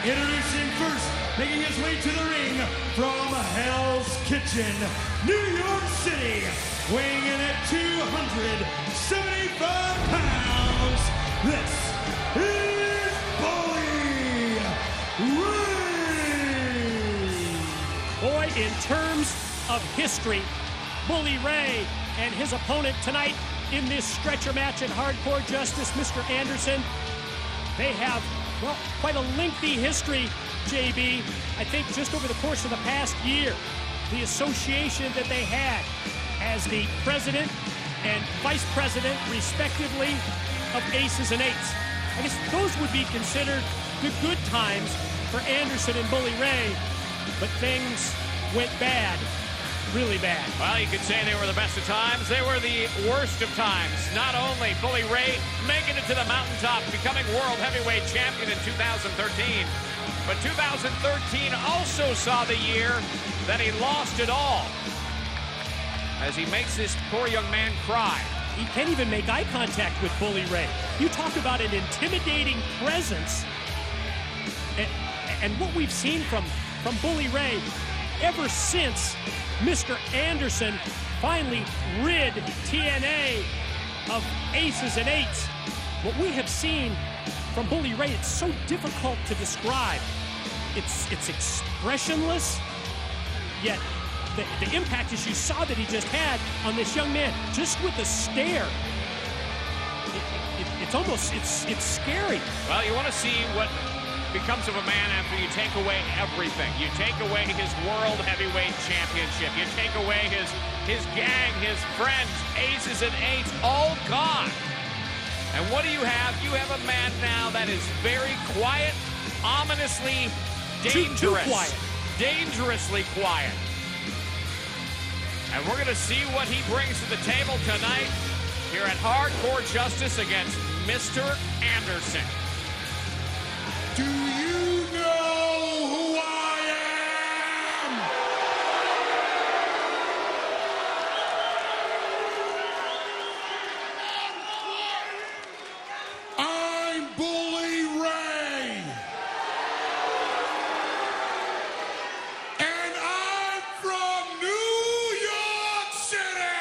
Introducing first, making his way to the ring from Hell's Kitchen, New York City, weighing in at 275 pounds, this is Bully Ray! Boy, in terms of history, Bully Ray and his opponent tonight in this stretcher match at Hardcore Justice, Mr. Anderson, they have, well, quite a lengthy history, JB. I think just over the course of the past year, the association that they had as the president and vice president, respectively, of Aces and Eights. I guess those would be considered the good times for Anderson and Bully Ray, but things went bad. Really bad. Well, you could say they were the best of times. They were the worst of times. Not only Bully Ray making it to the mountaintop, becoming world heavyweight champion in 2013, but 2013 also saw the year that he lost it all, as he makes this poor young man cry. He can't even make eye contact with Bully Ray. You talk about an intimidating presence, and what we've seen from Bully Ray ever since Mr. Anderson finally rid TNA of Aces and Eights. What we have seen from Bully Ray, it's so difficult to describe. It's expressionless, yet the impact, as you saw that he just had on this young man, just with the stare, it's scary. Well, you want to see what becomes of a man after you take away everything. You take away his world heavyweight championship. You take away his gang, his friends, Aces and Eights, all gone. And what do you have? You have a man now that is very quiet, ominously dangerous. Too quiet. Dangerously quiet. And we're going to see what he brings to the table tonight here at Hardcore Justice against Mr. Anderson. Do you know who I am? I'm Bully Ray. And I'm from New York City.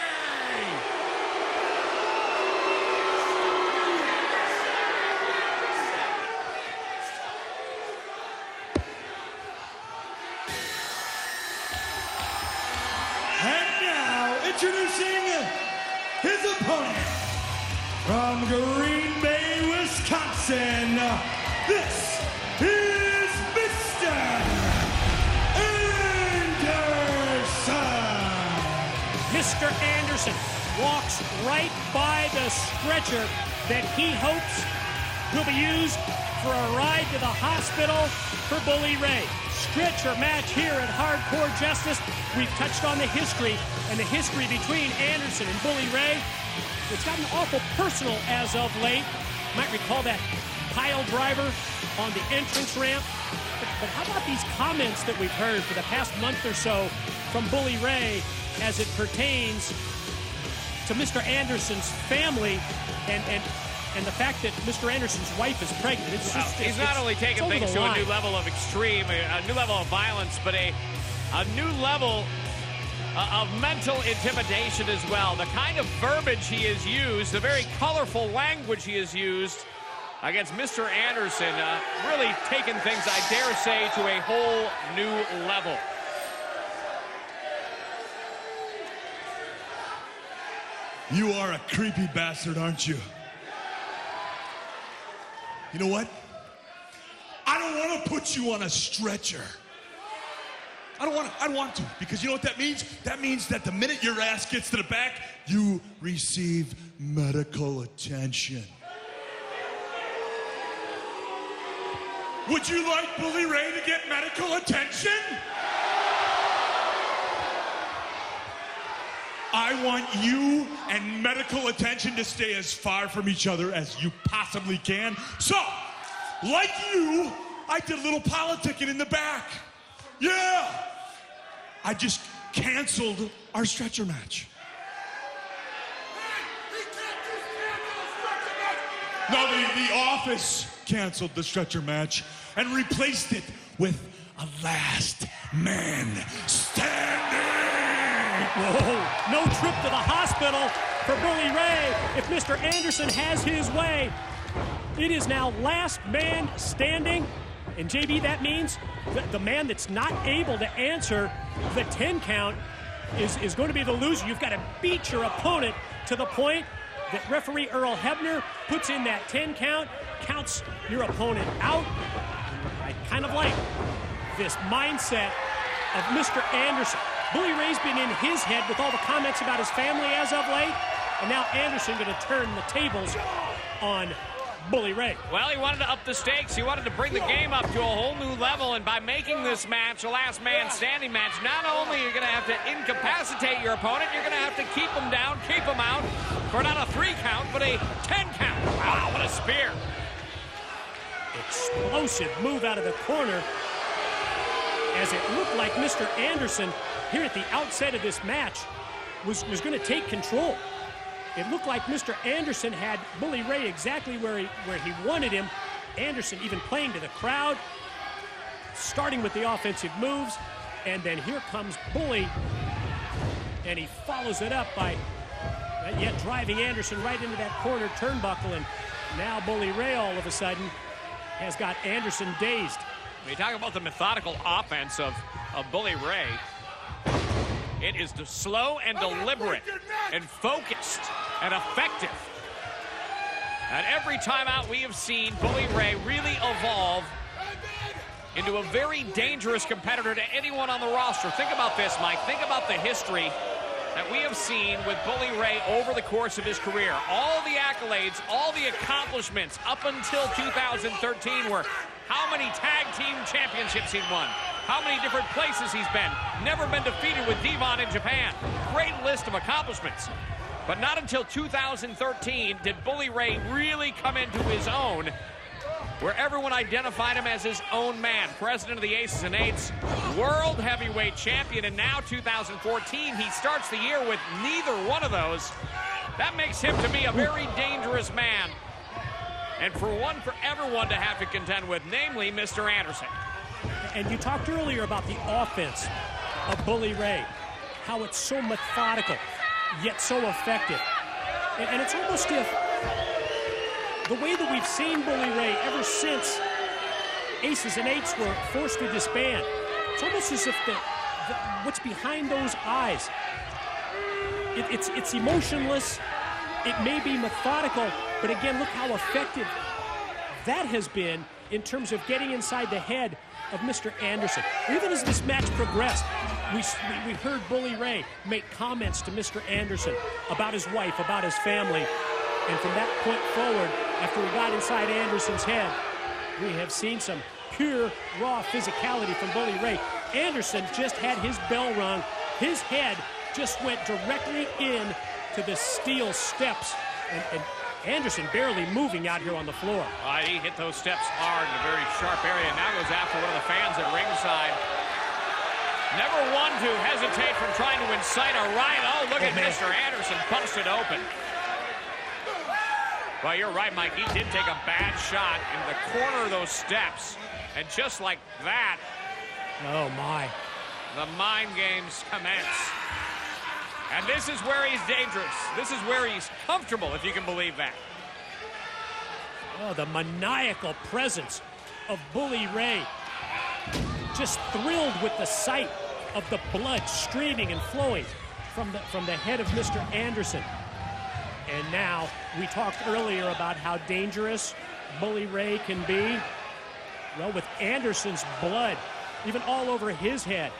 And now, introducing his opponent from Green Bay, Wisconsin, this is Mr. Anderson. Mr. Anderson walks right by the stretcher that he hopes will be used for a ride to the hospital for Bully Ray. Stretcher match here at Hardcore Justice. We've touched on the history and the history between Anderson and Bully Ray. It's gotten awful personal as of late. You might recall that pile driver on the entrance ramp. But how about these comments that we've heard for the past month or so from Bully Ray as it pertains to Mr. Anderson's family and the fact that Mr. Anderson's wife is pregnant? It's just, he's not only taking things to a new level of extreme, a new level of violence, but a new level of mental intimidation as well. The kind of verbiage he has used, the very colorful language he has used against Mr. Anderson, really taking things, I dare say, to a whole new level. You are a creepy bastard, aren't you? You know what? I don't want to put you on a stretcher. I don't want to, because you know what that means? That means that the minute your ass gets to the back, you receive medical attention. Would you like Bully Ray to get medical attention? I want you and medical attention to stay as far from each other as you possibly can. So, like you, I did a little politicking in the back. Yeah! I just canceled our stretcher match. No, the office canceled the stretcher match and replaced it with a last man standing. Whoa, no trip to the hospital for Bully Ray. If Mr. Anderson has his way, it is now last man standing. And JB, that means the man that's not able to answer the 10 count is going to be the loser. You've got to beat your opponent to the point that referee Earl Hebner puts in that 10 count, counts your opponent out. I kind of like this mindset of Mr. Anderson. Bully Ray's been in his head with all the comments about his family as of late, and now Anderson going to turn the tables on Bully Ray. Well, he wanted to up the stakes. He wanted to bring the game up to a whole new level, and by making this match a last man standing match, not only are you going to have to incapacitate your opponent, you're going to have to keep him down, keep him out for not a 3 count, but a 10 count. Wow, what a spear. Explosive move out of the corner, as it looked like Mr. Anderson here at the outset of this match was going to take control. It looked like Mr. Anderson had Bully Ray exactly where he wanted him. Anderson even playing to the crowd, starting with the offensive moves, and then here comes Bully, and he follows it up by yet driving Anderson right into that corner turnbuckle, and now Bully Ray all of a sudden has got Anderson dazed. When you talk about the methodical offense of Bully Ray, it is slow and deliberate and focused and effective. And every time out we have seen Bully Ray really evolve into a very dangerous competitor to anyone on the roster. Think about this, Mike. Think about the history that we have seen with Bully Ray over the course of his career. All the accolades, all the accomplishments up until 2013 were how many tag team championships he'd won, how many different places he's been, never been defeated with Devon in Japan. Great list of accomplishments. But not until 2013 did Bully Ray really come into his own, where everyone identified him as his own man. President of the Aces and Eights, world heavyweight champion, and now 2014, he starts the year with neither one of those. That makes him, to me, a very dangerous man. And for everyone to have to contend with, namely Mr. Anderson. And you talked earlier about the offense of Bully Ray, how it's so methodical, yet so effective. And it's almost if the way that we've seen Bully Ray ever since Aces and Eights were forced to disband, it's almost as if what's behind those eyes, it's emotionless, it may be methodical, but again, look how effective that has been in terms of getting inside the head of Mr. Anderson. Even as this match progressed, we heard Bully Ray make comments to Mr. Anderson about his wife, about his family. And from that point forward, after we got inside Anderson's head, we have seen some pure, raw physicality from Bully Ray. Anderson just had his bell rung. His head just went directly in to the steel steps. And Anderson barely moving out here on the floor. He hit those steps hard in a very sharp area. Now goes after one of the fans at ringside. Never one to hesitate from trying to incite a riot. Oh, look at Mr. Anderson busted open. Well, you're right, Mike. He did take a bad shot in the corner of those steps. And just like that, oh my, the mind games commence. And this is where he's dangerous. This is where he's comfortable, if you can believe that. Oh, the maniacal presence of Bully Ray. Just thrilled with the sight of the blood streaming and flowing from the head of Mr. Anderson. And now, we talked earlier about how dangerous Bully Ray can be. Well, with Anderson's blood, even all over his head.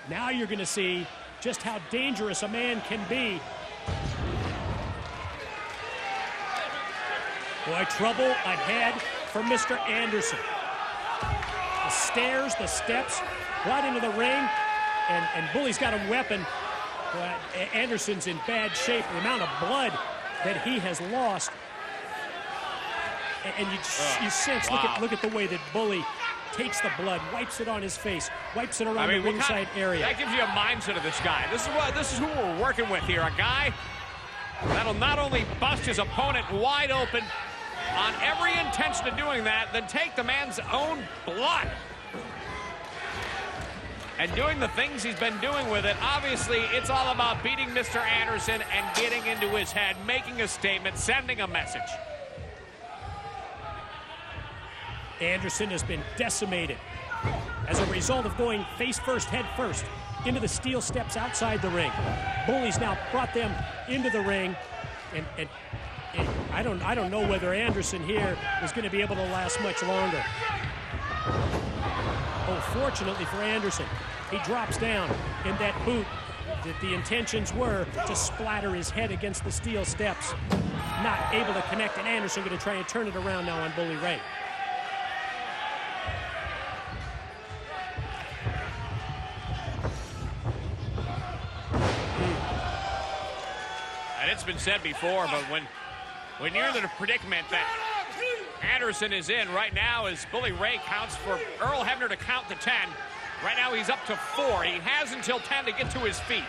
Now you're going to see just how dangerous a man can be. Boy, trouble ahead for Mr. Anderson. The stairs, the steps, right into the ring, and Bully's got a weapon. Anderson's in bad shape. The amount of blood that he has lost. And you sense, wow. Look at the way that Bully takes the blood, wipes it on his face, wipes it around the ringside area. That gives you a mindset of this guy. This is who we're working with here. A guy That'll not only bust his opponent wide open on every intention of doing that, then take the man's own blood. And doing the things he's been doing with it. Obviously, it's all about beating Mr. Anderson and getting into his head, making a statement, sending a message. Anderson has been decimated as a result of going face first, head first into the steel steps outside the ring. Bully's now brought them into the ring, and I don't know whether Anderson here is going to be able to last much longer. Oh, fortunately for Anderson, he drops down in that boot. The intentions were to splatter his head against the steel steps. Not able to connect, and Anderson going to try and turn it around now on Bully Ray. And it's been said before, but when you're in the predicament that Anderson is in right now, as Bully Ray counts for Earl Hebner to count to 10. Right now he's up to 4. He has until 10 to get to his feet.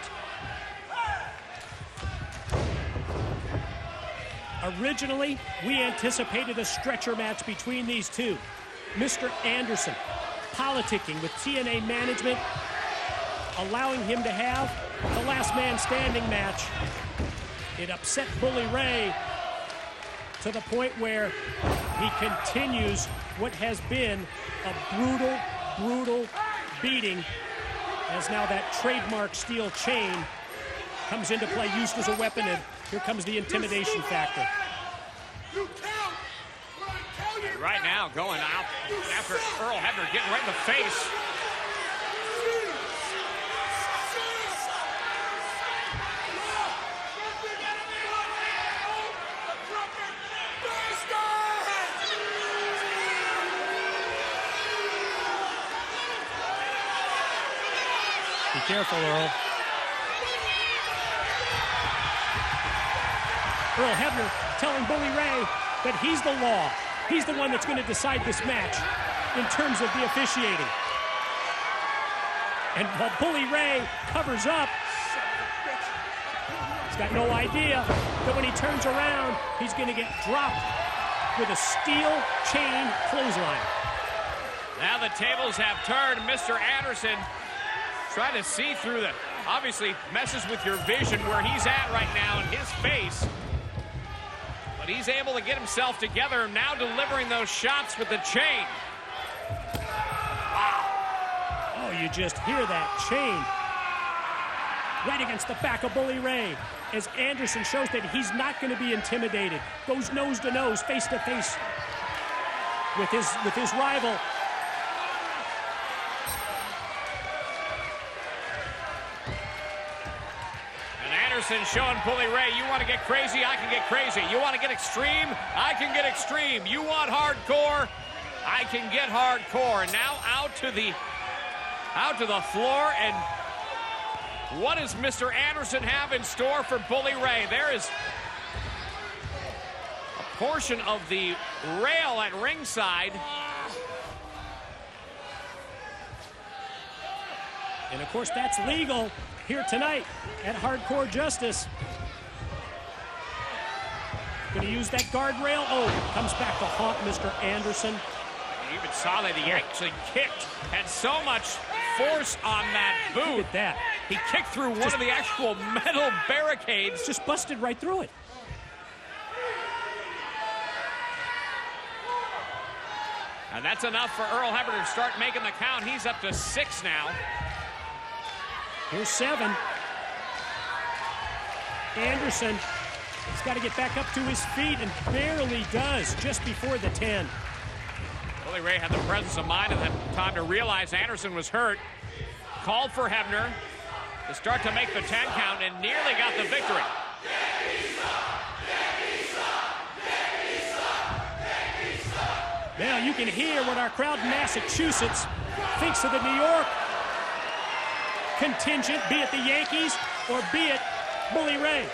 Originally, we anticipated a stretcher match between these two. Mr. Anderson politicking with TNA management, allowing him to have the last man standing match. It upset Bully Ray to the point where he continues what has been a brutal beating, as now that trademark steel chain comes into play, used as a weapon, and here comes the intimidation factor. Right now, going out after Earl Hebner, getting right in the face. Be careful, Earl. Earl Hebner telling Bully Ray that he's the law. He's the one that's going to decide this match in terms of the officiating. And while Bully Ray covers up, he's got no idea that when he turns around, he's going to get dropped with a steel chain clothesline. Now the tables have turned. Mr. Anderson trying to see through the, obviously messes with your vision where he's at right now in his face. But he's able to get himself together, now delivering those shots with the chain. Oh, you just hear that chain right against the back of Bully Ray, as Anderson shows that he's not going to be intimidated. Goes nose to nose, face to face with his rival. Anderson showing Bully Ray, you want to get crazy, I can get crazy. You want to get extreme, I can get extreme. You want hardcore, I can get hardcore. And now out to the floor, and what does Mr. Anderson have in store for Bully Ray? There is a portion of the rail at ringside. And of course, that's legal here tonight at Hardcore Justice. Going to use that guardrail. Oh, comes back to haunt Mr. Anderson. You even saw that he actually kicked. Had so much force on that boot. Look at that. He kicked through one of the actual metal barricades. Just busted right through it. And that's enough for Earl Hebner to start making the count. He's up to 6 now. Here's 7. Anderson has got to get back up to his feet, and barely does just before the 10. Bully Ray had the presence of mind at that time to realize Anderson was hurt. Called for Hebner to start to make the 10 count and nearly got the victory. Now you can hear what our crowd in Massachusetts thinks of the New York contingent, be it the Yankees or be it Bully Ray.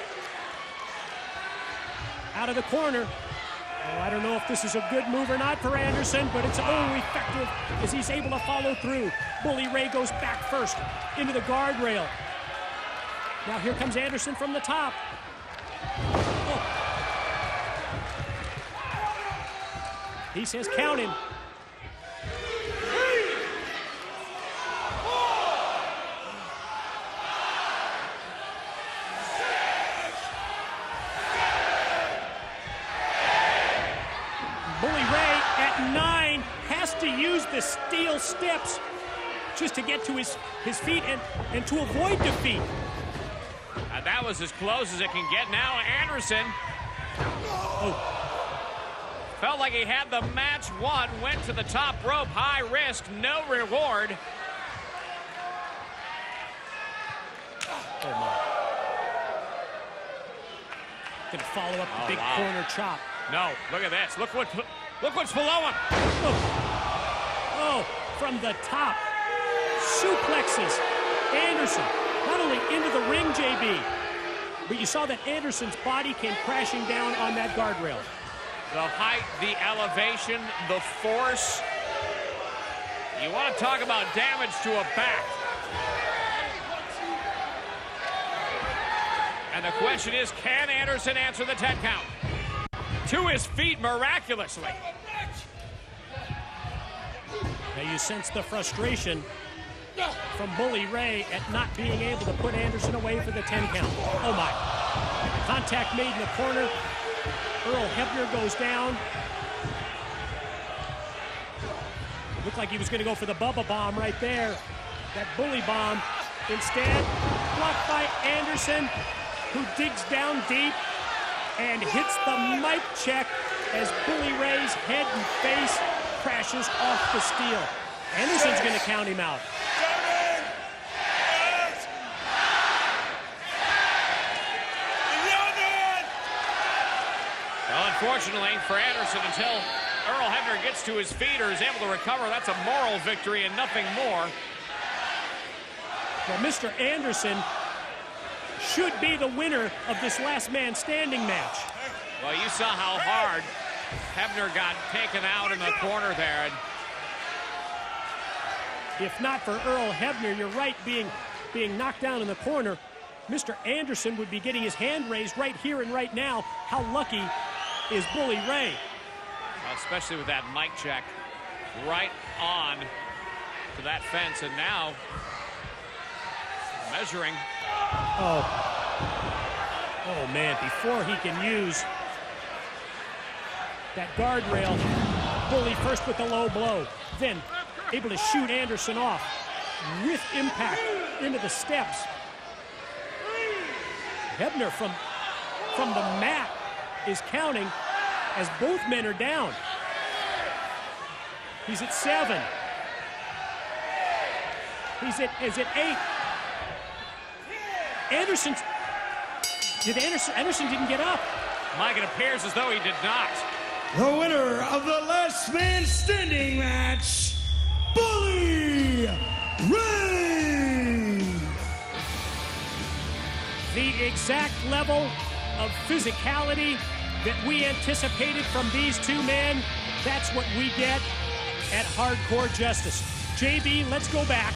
Out of the corner. Oh, I don't know if this is a good move or not for Anderson, but it's effective as he's able to follow through. Bully Ray goes back first into the guardrail. Now here comes Anderson from the top. He says count him. Bully Ray at 9 has to use the steel steps just to get to his feet and to avoid defeat. That was as close as it can get. Now Anderson felt like he had the match won, went to the top rope, high risk, no reward. Oh my. Gonna follow up the big corner chop. No, look at this. Look what's below him. Oh, from the top. Suplexes Anderson, not only into the ring, JB, but you saw that Anderson's body came crashing down on that guardrail. The height, the elevation, the force. You want to talk about damage to a back. And the question is, can Anderson answer the 10 count? To his feet miraculously. Now you sense the frustration from Bully Ray at not being able to put Anderson away for the 10 count. Oh my. Contact made in the corner. Earl Hebner goes down. Looked like he was going to go for the Bubba bomb right there. That Bully bomb. Instead, blocked by Anderson, who digs down deep and hits the mic check as Bully Ray's head and face crashes off the steel. Anderson's going to count him out. Well, unfortunately for Anderson, until Earl Hebner gets to his feet or is able to recover, that's a moral victory and nothing more. Well, Mr. Anderson should be the winner of this last man standing match. Well, you saw how hard Hebner got taken out in the corner there. If not for Earl Hebner, you're right, being knocked down in the corner, Mr. Anderson would be getting his hand raised right here and right now. How lucky is Bully Ray? Well, especially with that mic check right on to that fence, and now measuring. Oh man, before he can use that guardrail, Bully first with the low blow, then able to shoot Anderson off with impact into the steps. Hebner from the mat is counting as both men are down. He's at 7. He's at 8. Anderson didn't get up. Mike, it appears as though he did not. The winner of the last man standing match, Bully Ray. The exact level of physicality that we anticipated from these two men, that's what we get at Hardcore Justice. JB, let's go back.